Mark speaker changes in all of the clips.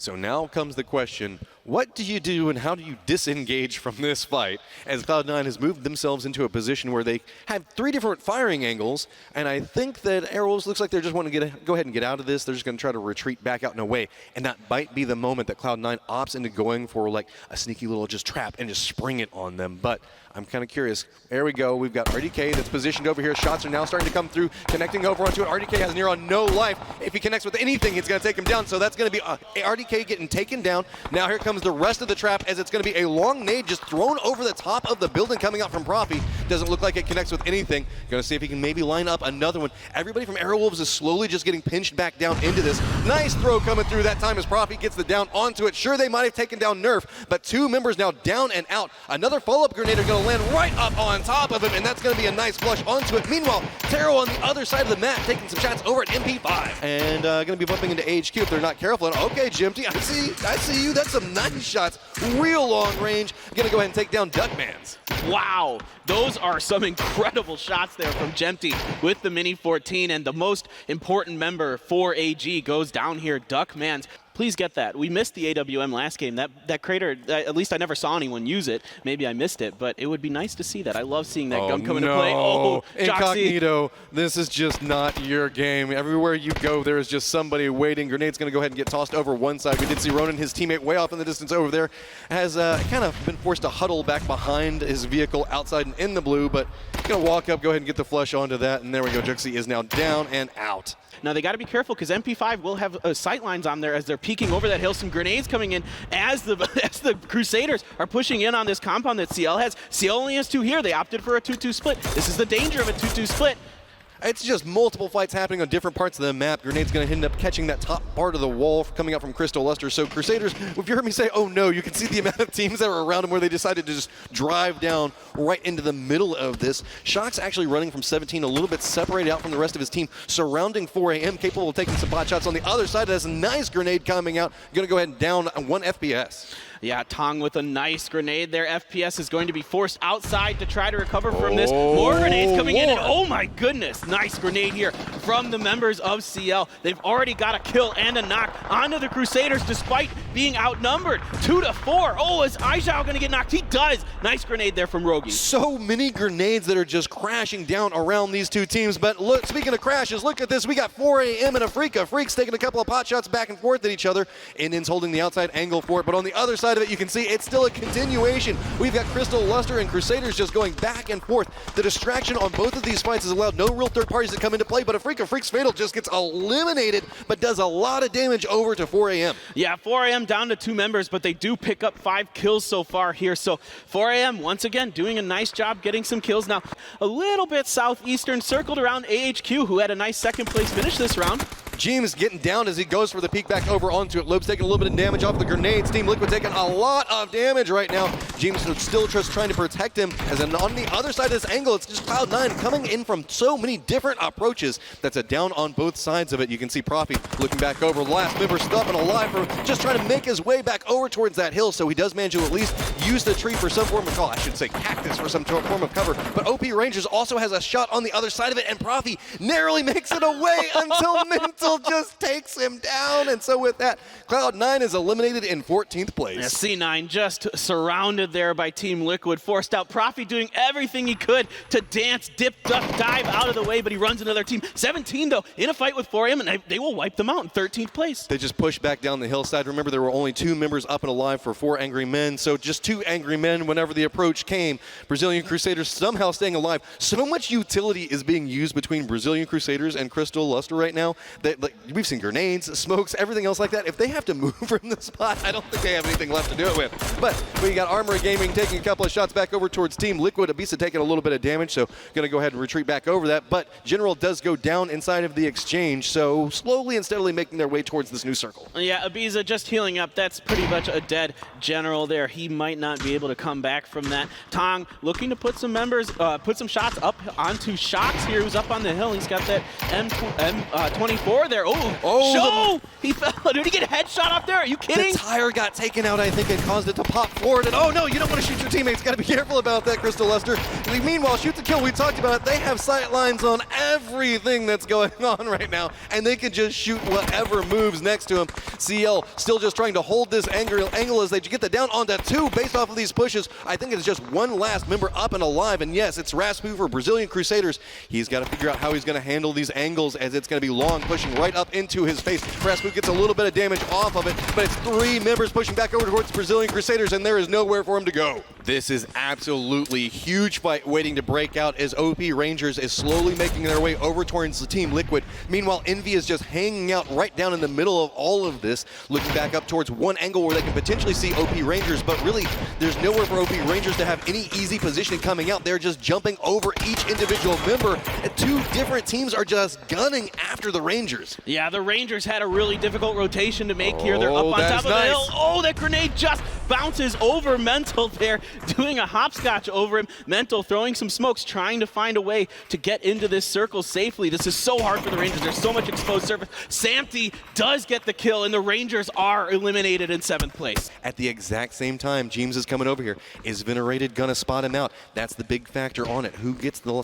Speaker 1: So now comes the question, what do you do and how do you disengage from this fight as Cloud9 has moved themselves into a position where they have 3 different firing angles, and I think that Airwolves looks like they're just wanting to go ahead and get out of this. They're just going to try to retreat back out and away, and that might be the moment that Cloud9 opts into going for like a sneaky little just trap and just spring it on them. But I'm kind of curious. There we go. We've got RDK that's positioned over here. Shots are now starting to come through, connecting over onto it. RDK has near on no life. If he connects with anything, it's going to take him down. So that's going to be RDK getting taken down. Now here comes the rest of the trap as it's going to be a long nade just thrown over the top of the building coming out from Profi. Doesn't look like it connects with anything. Going to see if he can maybe line up another one. Everybody from Airwolves is slowly just getting pinched back down into this. Nice throw coming through that time as Profi gets the down onto it. Sure, they might have taken down Nerf, but 2 members now down and out. Another follow-up grenade are going to land right up on top of him, and that's going to be a nice flush onto it. Meanwhile, Taro on the other side of the map taking some shots over at MP5. And going to be bumping into HQ if they're not careful. And okay, Jimty, I see you. That's some nice shots. Real long range. Going to go ahead and take down Duckmans.
Speaker 2: Wow, those are some incredible shots there from Jemty with the Mini 14, and the most important member for AG goes down here, Duckmans. Please get that. We missed the AWM last game. That crater, at least I never saw anyone use it. Maybe I missed it, but it would be nice to see that. I love seeing that gun come into play. Oh,
Speaker 1: Incognito, this is just not your game. Everywhere you go, there is just somebody waiting. Grenade's going to go ahead and get tossed over one side. We did see Ronan, his teammate, way off in the distance over there, has kind of been forced to huddle back behind his vehicle outside and in the blue, but going to walk up, go ahead and get the flush onto that, and there we go. Juxie is now down and out.
Speaker 2: Now they got to be careful because MP5 will have sight lines on there as they're peeking over that hill. Some grenades coming in as the Crusaders are pushing in on this compound that CL has. CL only has 2 here. They opted for a 2-2 split. This is the danger of a 2-2 split.
Speaker 1: It's just multiple fights happening on different parts of the map. Grenade's going to end up catching that top part of the wall coming out from Crystal Luster. So Crusaders, if you heard me say, oh no, you can see the amount of teams that were around him where they decided to just drive down right into the middle of this. Shock's actually running from 17, a little bit separated out from the rest of his team, surrounding 4AM, capable of taking some bot shots on the other side. That's a nice grenade coming out. Going to go ahead and down 1 FPS.
Speaker 2: Yeah, Tong with a nice grenade there. FPS is going to be forced outside to try to recover from this. More grenades coming in, and oh my goodness, nice grenade here from the members of CL. They've already got a kill and a knock onto the Crusaders despite being outnumbered 2-4. Oh, is Aizhao going to get knocked? He does. Nice grenade there from Rogi.
Speaker 1: So many grenades that are just crashing down around these 2 teams. But look, speaking of crashes, look at this. We got 4AM and Afrika. Freak's taking a couple of pot shots back and forth at each other. Indian's holding the outside angle for it, but on the other side of it, you can see it's still a continuation. We've got Crystal Luster and Crusaders just going back and forth. The distraction on both of these fights has allowed no real third parties to come into play, but Freak's Fatal just gets eliminated, but does a lot of damage over to 4AM.
Speaker 2: Yeah, 4AM down to 2 members, but they do pick up 5 kills so far here. So 4AM, once again, doing a nice job getting some kills. Now, a little bit southeastern, circled around AHQ, who had a nice 2nd place finish this round.
Speaker 1: James getting down as he goes for the peek back over onto it. Loeb's taking a little bit of damage off the grenades. Team Liquid taking a lot of damage right now. James is still just trying to protect him. As on the other side of this angle, it's just Cloud9 coming in from so many different approaches. That's a down on both sides of it. You can see Profi looking back over. The last member stopping alive for just trying to make his way back over towards that hill, so he does manage to at least use the tree for some form of I should say cactus for some form of cover. But OP Rangers also has a shot on the other side of it, and Profi narrowly makes it away until Mental just takes him down. And so with that, Cloud9 is eliminated in 14th place.
Speaker 2: Yeah, C9 just surrounded there by Team Liquid, forced out. Profi doing everything he could to dance, dip, duck, dive out of the way, but he runs another team. 17 though, in a fight with 4AM, and they will wipe them out in 13th place.
Speaker 1: They just push back down the hillside. Remember, there were only 2 members up and alive for 4 angry men, so just 2 angry men whenever the approach came. Brazilian Crusaders somehow staying alive. So much utility is being used between Brazilian Crusaders and Crystal Luster right now that we've seen grenades, smokes, everything else like that. If they have to move from the spot, I don't think they have anything left to do it with. But we got Armory Gaming taking a couple of shots back over towards Team Liquid. Ibiza taking a little bit of damage, so going to go ahead and retreat back over that. But General does go down inside of the exchange, so slowly and steadily making their way towards this new circle.
Speaker 2: Yeah, Ibiza just healing up. That's pretty much a dead General there. He might not be able to come back from that. Tong looking to put some shots up onto Shocks here, who's up on the hill. He's got that M24 4 there.
Speaker 1: Oh,
Speaker 2: Show! He fell. Did he get a headshot off there? Are you kidding?
Speaker 1: The tire got taken out, I think, and caused it to pop forward. And oh no, you don't want to shoot your teammates. Got to be careful about that, Crystal Luster. Meanwhile, Shoot to Kill, we talked about it. They have sight lines on everything that's going on right now, and they can just shoot whatever moves next to him. CL still just trying to hold this angle as they get the down onto 2 based off of these pushes. I think it's just one last member up and alive, and yes, it's Raspu for Brazilian Crusaders. He's got to figure out how he's going to handle these angles, as it's going to be long, pushing right up into his face. Raspu gets a little bit of damage off of it, but it's 3 members pushing back over towards Brazilian Crusaders, and there is nowhere for him to go. This is absolutely huge fight waiting to break out as OP Rangers is slowly making their way over towards the Team Liquid. Meanwhile, Envy is just hanging out right down in the middle of all of this, looking back up towards one angle where they can potentially see OP Rangers, but really there's nowhere for OP Rangers to have any easy positioning coming out. They're just jumping over each individual member, and 2 different teams are just gunning after the Rangers.
Speaker 2: Yeah, the Rangers had a really difficult rotation to make here. They're up on
Speaker 1: that's
Speaker 2: top of
Speaker 1: nice.
Speaker 2: the hill. Oh, that grenade just bounces over Mental there, doing a hopscotch over him. Mental throwing some smokes, trying to find a way to get into this circle safely. This is so hard for the Rangers. There's so much exposed surface. Samty does get the kill, and the Rangers are eliminated in 7th place.
Speaker 1: At the exact same time, James is coming over here. Is Venerated gonna spot him out? That's the big factor on it. Who gets the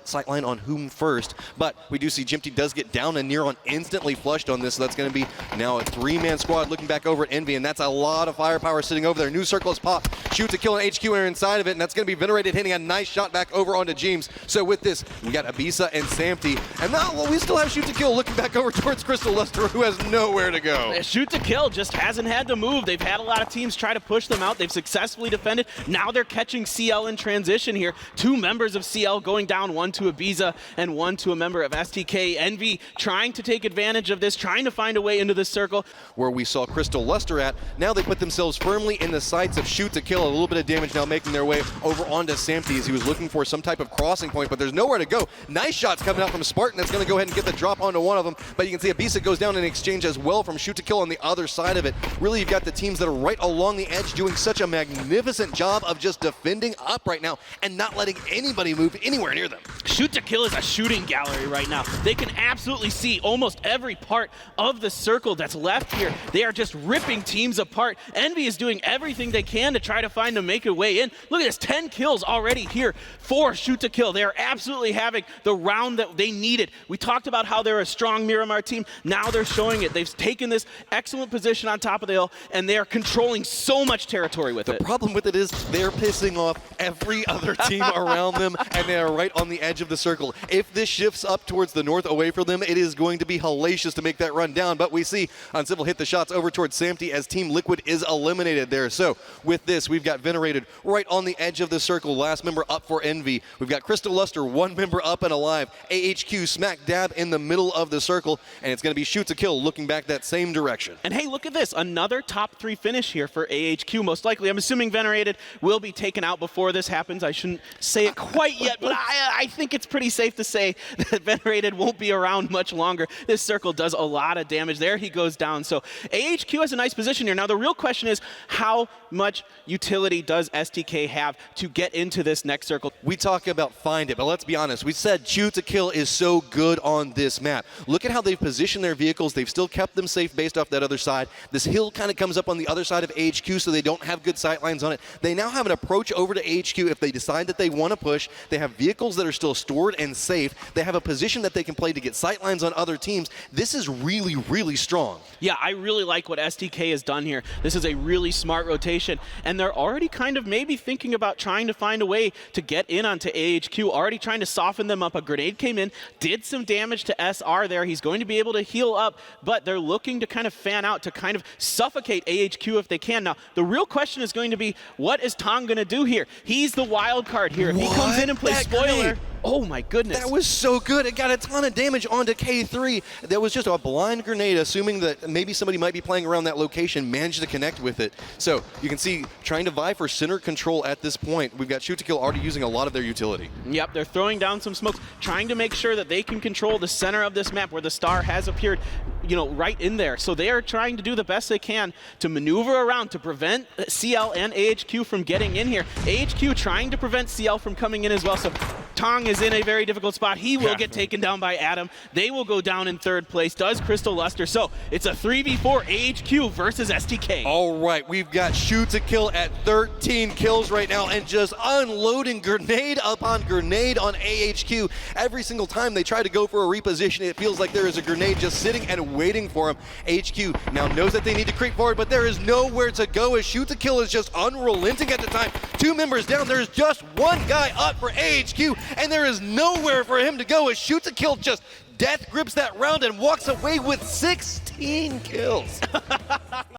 Speaker 1: sight line on whom first? But we do see Jimpty does get down, and Neron instantly flushed on this, so that's gonna be now a 3-man squad looking back over at Envy, and that's a lot of firepower sitting over there. New circle is popped. Shoot to Kill and HQ are inside of it, and that's gonna be Venerated hitting a nice shot back over onto James. So with this, we got Abisa and Samty, and now we still have Shoot to Kill looking back over towards Crystal Luster, who has nowhere to go.
Speaker 2: Shoot to Kill just hasn't had to move. They've had a lot of teams try to push them out. They've successfully defended. Now they're catching CL in transition here. 2 members of CL going down, 1 to Ibiza and 1 to a member of STK. Envy trying to take advantage of this, trying to find a way into this circle.
Speaker 1: Where we saw Crystal Luster at, now they put themselves firmly in the sights of Shoot to Kill. A little bit of damage now making their way over onto Samty as he was looking for some type of crossing point, but there's nowhere to go. Nice shots coming out from Spartan. That's going to go ahead and get the drop onto one of them, but you can see Abisa goes down in exchange as well from Shoot to Kill on the other side of it. Really, you've got the teams that are right along the edge doing such a magnificent job of just defending up right now and not letting anybody move anywhere near them.
Speaker 2: Shoot to Kill is a shooting gallery right now. They can absolutely see almost every part of the circle that's left here. They are just ripping teams apart. Envy is doing everything they can to try to find to make a way in. Look at this, 10 kills already here for Shoot to Kill. They are absolutely having the round that they needed. We talked about how they're a strong Miramar team. Now they're showing it. They've taken this excellent position on top of the hill, and they are controlling so much territory with it.
Speaker 1: The problem with it is they're pissing off every other team around them, and they are right on the edge of the circle. If this shifts up towards the north away from them, it is going to be hellacious to make that run down, but we see Uncivil hit the shots over towards Samty as Team Liquid is eliminated there. So with this, we've got Venerated right on the edge of the circle, last member up for Envy. We've got Crystal Luster, 1 member up and alive. AHQ smack dab in the middle of the circle, and it's going to be Shoot to Kill looking back that same direction.
Speaker 2: And hey, look at this, another top 3 finish here for AHQ, most likely. I'm assuming Venerated will be taken out before this happens. I shouldn't say it quite yet, but I think it's pretty safe to say that Venerated won't be around much longer. This circle does a lot of damage. There he goes down. So AHQ has a nice position here. Now the real question is, how much utility does STK have to get into this next circle?
Speaker 1: We talk about find it, but let's be honest. We said Shoot to Kill is so good on this map. Look at how they've positioned their vehicles. They've still kept them safe based off that other side. This hill kind of comes up on the other side of AHQ, so they don't have good sight lines on it. They now have an approach over to AHQ if they decide that they want to push. They have vehicles that are still stored and safe. They have a position that they can play to get sight lines on other teams. This is really, really strong.
Speaker 2: Yeah, I really like what STK has done here. This is a really smart rotation, and they're already kind of maybe thinking about trying to find a way to get in onto AHQ, already trying to soften them up. A grenade came in, did some damage to SR there. He's going to be able to heal up, but they're looking to kind of fan out to kind of suffocate AHQ if they can. Now, the real question is going to be, what is Tong going to do here? He's the wild card here. If he comes in and plays spoiler,
Speaker 1: grenade.
Speaker 2: oh my goodness.
Speaker 1: That was so good. It got a ton of damage onto K3. That was just a blind grenade, assuming that maybe somebody might be playing around that location, managed to connect with it. So you can see, trying to vie for center control at this point. We've got Shoot to Kill already using a lot of their utility.
Speaker 2: Yep, they're throwing down some smokes, trying to make sure that they can control the center of this map where the star has appeared, you know, right in there. So they are trying to do the best they can to maneuver around to prevent CL and AHQ from getting in here. AHQ trying to prevent CL from coming in as well. So Tong is in a very difficult spot. He will get taken down by Adam. They will go down in third place. Does Crystal Luster. So it's a 3v4 AHQ versus STK.
Speaker 1: All right, we've got Shoot to Kill at 13 kills right now and just unloading grenade upon grenade on AHQ. Every single time they try to go for a reposition, it feels like there is a grenade just sitting and waiting for him. HQ now knows that they need to creep forward, but there is nowhere to go as Shoot to Kill is just unrelenting at the time. 2 members down, there's just 1 guy up for AHQ, and there is nowhere for him to go as Shoot to Kill just death grips that round and walks away with 16 kills.